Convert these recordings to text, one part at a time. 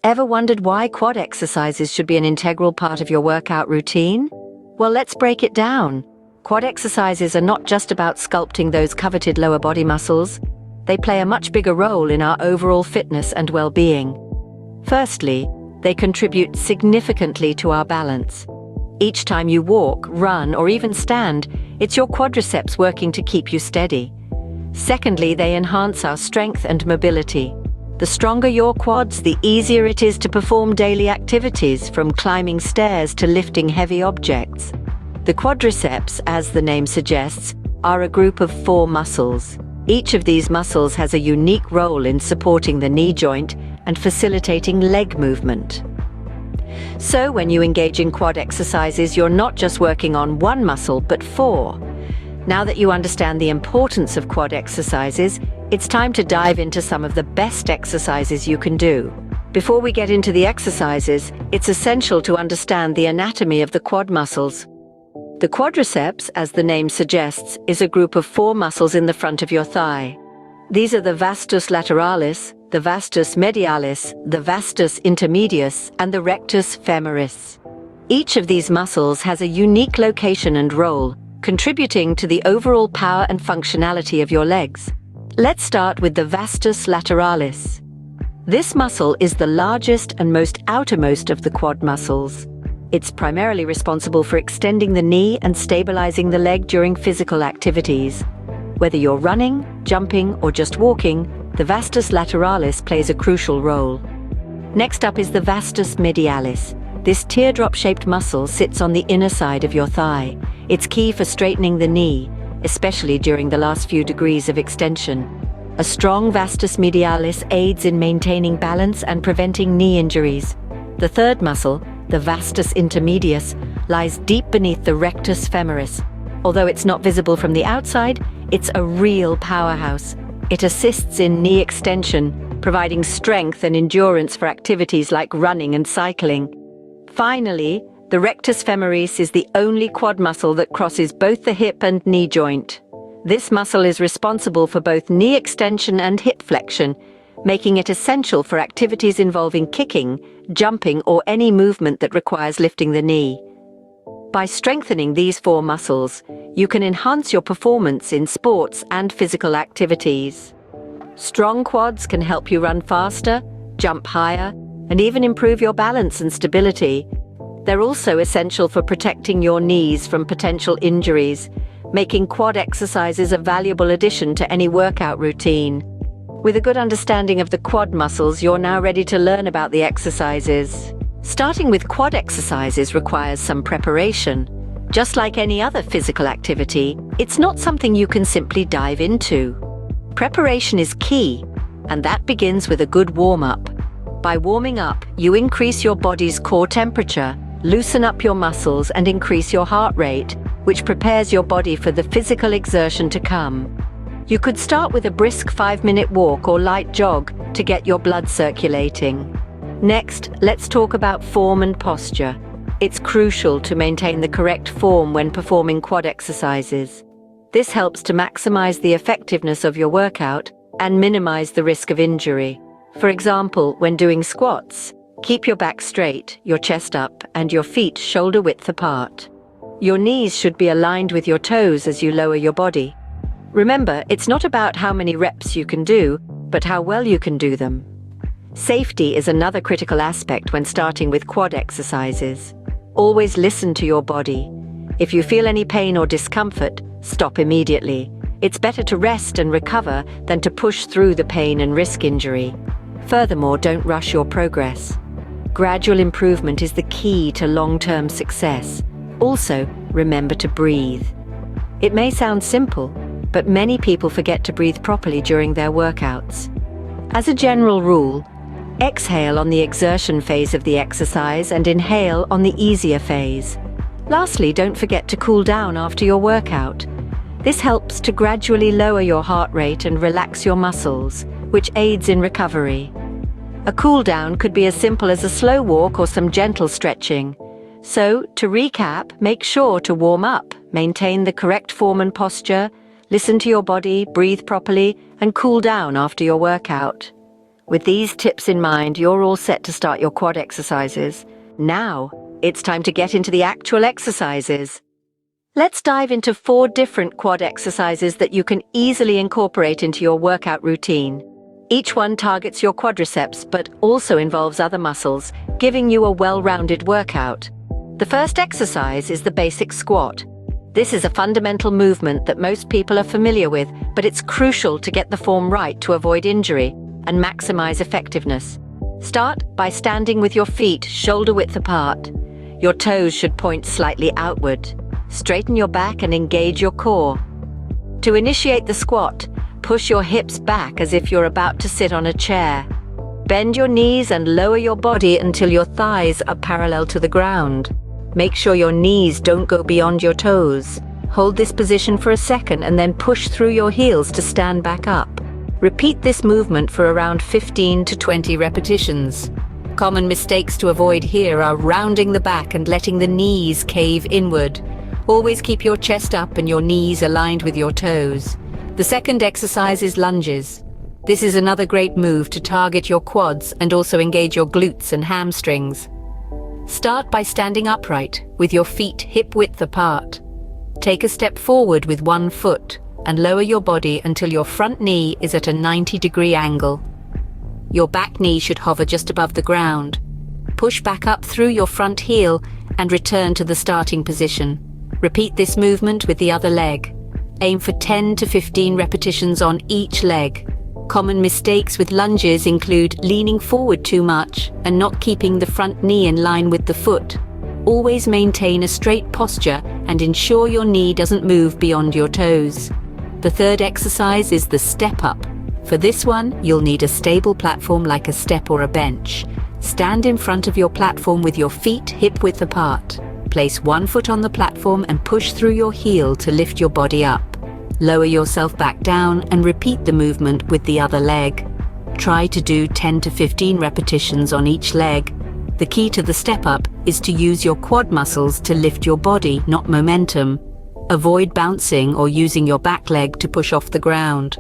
Ever wondered why quad exercises should be an integral part of your workout routine? Well, let's break it down. Quad exercises are not just about sculpting those coveted lower body muscles. They play a much bigger role in our overall fitness and well-being. Firstly, they contribute significantly to our balance. Each time you walk, run, or even stand, it's your quadriceps working to keep you steady. Secondly, they enhance our strength and mobility. The stronger your quads, the easier it is to perform daily activities, from climbing stairs to lifting heavy objects. The quadriceps, as the name suggests, are a group of 4 muscles. Each of these muscles has a unique role in supporting the knee joint and facilitating leg movement. So when you engage in quad exercises, you're not just working on one muscle, but 4. Now that you understand the importance of quad exercises, it's time to dive into some of the best exercises you can do. Before we get into the exercises, it's essential to understand the anatomy of the quad muscles. The quadriceps, as the name suggests, is a group of 4 muscles in the front of your thigh. These are the vastus lateralis, the vastus medialis, the vastus intermedius, and the rectus femoris. Each of these muscles has a unique location and role, contributing to the overall power and functionality of your legs. Let's start with the vastus lateralis. This muscle is the largest and most outermost of the quad muscles. It's primarily responsible for extending the knee and stabilizing the leg during physical activities. Whether you're running, jumping, or just walking, the vastus lateralis plays a crucial role. Next up is the vastus medialis. This teardrop-shaped muscle sits on the inner side of your thigh. It's key for straightening the knee, especially during the last few degrees of extension. A strong vastus medialis aids in maintaining balance and preventing knee injuries. The third muscle, the vastus intermedius, lies deep beneath the rectus femoris. Although it's not visible from the outside, it's a real powerhouse. It assists in knee extension, providing strength and endurance for activities like running and cycling. Finally, the rectus femoris is the only quad muscle that crosses both the hip and knee joint. This muscle is responsible for both knee extension and hip flexion, making it essential for activities involving kicking, jumping, or any movement that requires lifting the knee. By strengthening these 4 muscles, you can enhance your performance in sports and physical activities. Strong quads can help you run faster, jump higher, and even improve your balance and stability. They're also essential for protecting your knees from potential injuries, making quad exercises a valuable addition to any workout routine. With a good understanding of the quad muscles, you're now ready to learn about the exercises. Starting with quad exercises requires some preparation. Just like any other physical activity, it's not something you can simply dive into. Preparation is key, and that begins with a good warm-up. By warming up, you increase your body's core temperature, loosen up your muscles, and increase your heart rate, which prepares your body for the physical exertion to come. You could start with a brisk 5-minute walk or light jog to get your blood circulating. Next, let's talk about form and posture. It's crucial to maintain the correct form when performing quad exercises. This helps to maximize the effectiveness of your workout and minimize the risk of injury. For example, when doing squats, keep your back straight, your chest up, and your feet shoulder-width apart. Your knees should be aligned with your toes as you lower your body. Remember, it's not about how many reps you can do, but how well you can do them. Safety is another critical aspect when starting with quad exercises. Always listen to your body. If you feel any pain or discomfort, stop immediately. It's better to rest and recover than to push through the pain and risk injury. Furthermore, don't rush your progress. Gradual improvement is the key to long-term success. Also, remember to breathe. It may sound simple, but many people forget to breathe properly during their workouts. As a general rule, exhale on the exertion phase of the exercise and inhale on the easier phase. Lastly, don't forget to cool down after your workout. This helps to gradually lower your heart rate and relax your muscles, which aids in recovery. A cool down could be as simple as a slow walk or some gentle stretching. So, to recap, make sure to warm up, maintain the correct form and posture, listen to your body, breathe properly, and cool down after your workout. With these tips in mind, you're all set to start your quad exercises. Now, it's time to get into the actual exercises. Let's dive into 4 different quad exercises that you can easily incorporate into your workout routine. Each one targets your quadriceps, but also involves other muscles, giving you a well-rounded workout. The first exercise is the basic squat. This is a fundamental movement that most people are familiar with, but it's crucial to get the form right to avoid injury and maximize effectiveness. Start by standing with your feet shoulder-width apart. Your toes should point slightly outward. Straighten your back and engage your core. To initiate the squat, push your hips back as if you're about to sit on a chair. Bend your knees and lower your body until your thighs are parallel to the ground. Make sure your knees don't go beyond your toes. Hold this position for a second and then push through your heels to stand back up. Repeat this movement for around 15 to 20 repetitions. Common mistakes to avoid here are rounding the back and letting the knees cave inward. Always keep your chest up and your knees aligned with your toes. The second exercise is lunges. This is another great move to target your quads and also engage your glutes and hamstrings. Start by standing upright with your feet hip-width apart. Take a step forward with one foot and lower your body until your front knee is at a 90-degree angle. Your back knee should hover just above the ground. Push back up through your front heel and return to the starting position. Repeat this movement with the other leg. Aim for 10 to 15 repetitions on each leg. Common mistakes with lunges include leaning forward too much and not keeping the front knee in line with the foot. Always maintain a straight posture and ensure your knee doesn't move beyond your toes. The third exercise is the step up. For this one, you'll need a stable platform like a step or a bench. Stand in front of your platform with your feet hip-width apart. Place one foot on the platform and push through your heel to lift your body up. Lower yourself back down and repeat the movement with the other leg. Try to do 10 to 15 repetitions on each leg. The key to the step up is to use your quad muscles to lift your body, not momentum. Avoid bouncing or using your back leg to push off the ground.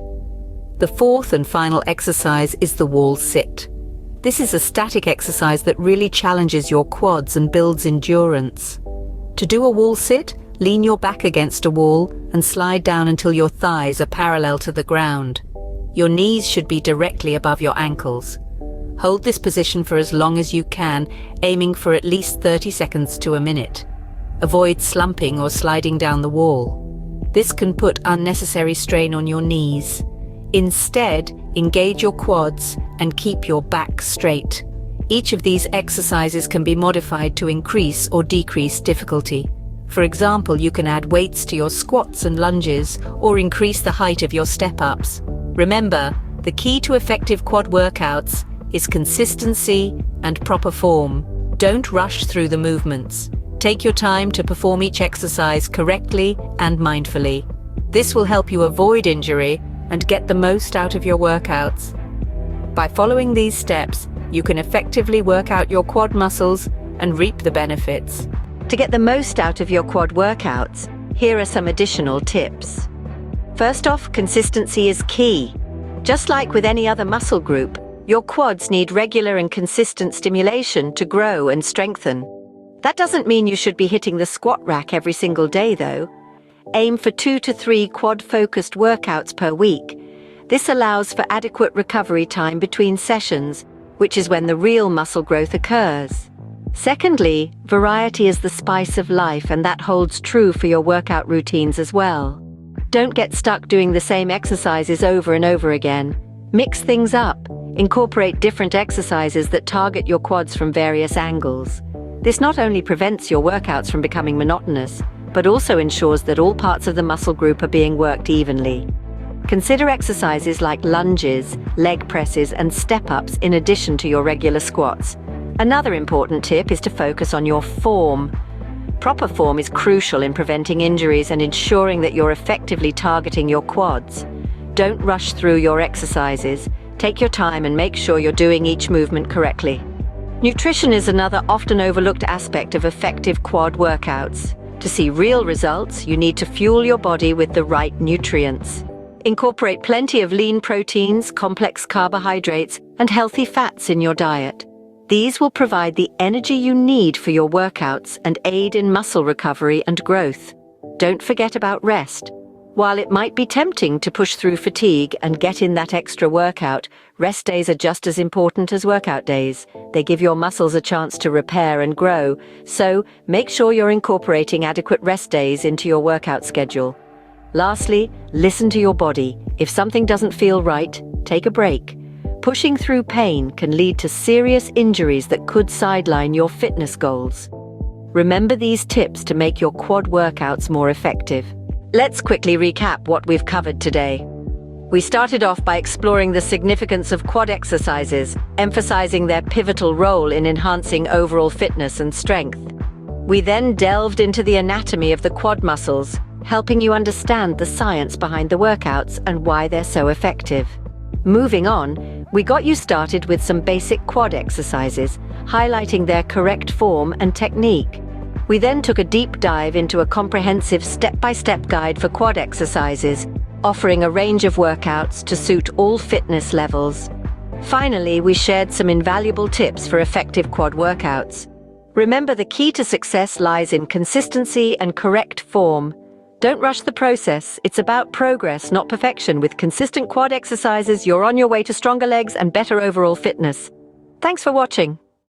The fourth and final exercise is the wall sit. This is a static exercise that really challenges your quads and builds endurance. To do a wall sit, lean your back against a wall and slide down until your thighs are parallel to the ground. Your knees should be directly above your ankles. Hold this position for as long as you can, aiming for at least 30 seconds to a minute. Avoid slumping or sliding down the wall. This can put unnecessary strain on your knees. Instead, engage your quads and keep your back straight. Each of these exercises can be modified to increase or decrease difficulty. For example, you can add weights to your squats and lunges or increase the height of your step-ups. Remember, the key to effective quad workouts is consistency and proper form. Don't rush through the movements. Take your time to perform each exercise correctly and mindfully. This will help you avoid injury and get the most out of your workouts. By following these steps, you can effectively work out your quad muscles and reap the benefits. To get the most out of your quad workouts, here are some additional tips. First off, consistency is key. Just like with any other muscle group, your quads need regular and consistent stimulation to grow and strengthen. That doesn't mean you should be hitting the squat rack every single day, though. Aim for 2 to 3 quad-focused workouts per week. This allows for adequate recovery time between sessions, which is when the real muscle growth occurs. Secondly, variety is the spice of life, and that holds true for your workout routines as well. Don't get stuck doing the same exercises over and over again. Mix things up. Incorporate different exercises that target your quads from various angles. This not only prevents your workouts from becoming monotonous, but also ensures that all parts of the muscle group are being worked evenly. Consider exercises like lunges, leg presses, and step-ups in addition to your regular squats. Another important tip is to focus on your form. Proper form is crucial in preventing injuries and ensuring that you're effectively targeting your quads. Don't rush through your exercises. Take your time and make sure you're doing each movement correctly. Nutrition is another often overlooked aspect of effective quad workouts. To see real results, you need to fuel your body with the right nutrients. Incorporate plenty of lean proteins, complex carbohydrates, and healthy fats in your diet. These will provide the energy you need for your workouts and aid in muscle recovery and growth. Don't forget about rest. While it might be tempting to push through fatigue and get in that extra workout, rest days are just as important as workout days. They give your muscles a chance to repair and grow, so make sure you're incorporating adequate rest days into your workout schedule. Lastly, listen to your body. If something doesn't feel right, take a break. Pushing through pain can lead to serious injuries that could sideline your fitness goals. Remember these tips to make your quad workouts more effective. Let's quickly recap what we've covered today. We started off by exploring the significance of quad exercises, emphasizing their pivotal role in enhancing overall fitness and strength. We then delved into the anatomy of the quad muscles, helping you understand the science behind the workouts and why they're so effective. Moving on, we got you started with some basic quad exercises, highlighting their correct form and technique. We then took a deep dive into a comprehensive step-by-step guide for quad exercises, offering a range of workouts to suit all fitness levels. Finally, we shared some invaluable tips for effective quad workouts. Remember, the key to success lies in consistency and correct form. Don't rush the process. It's about progress, not perfection. With consistent quad exercises, you're on your way to stronger legs and better overall fitness. Thanks for watching.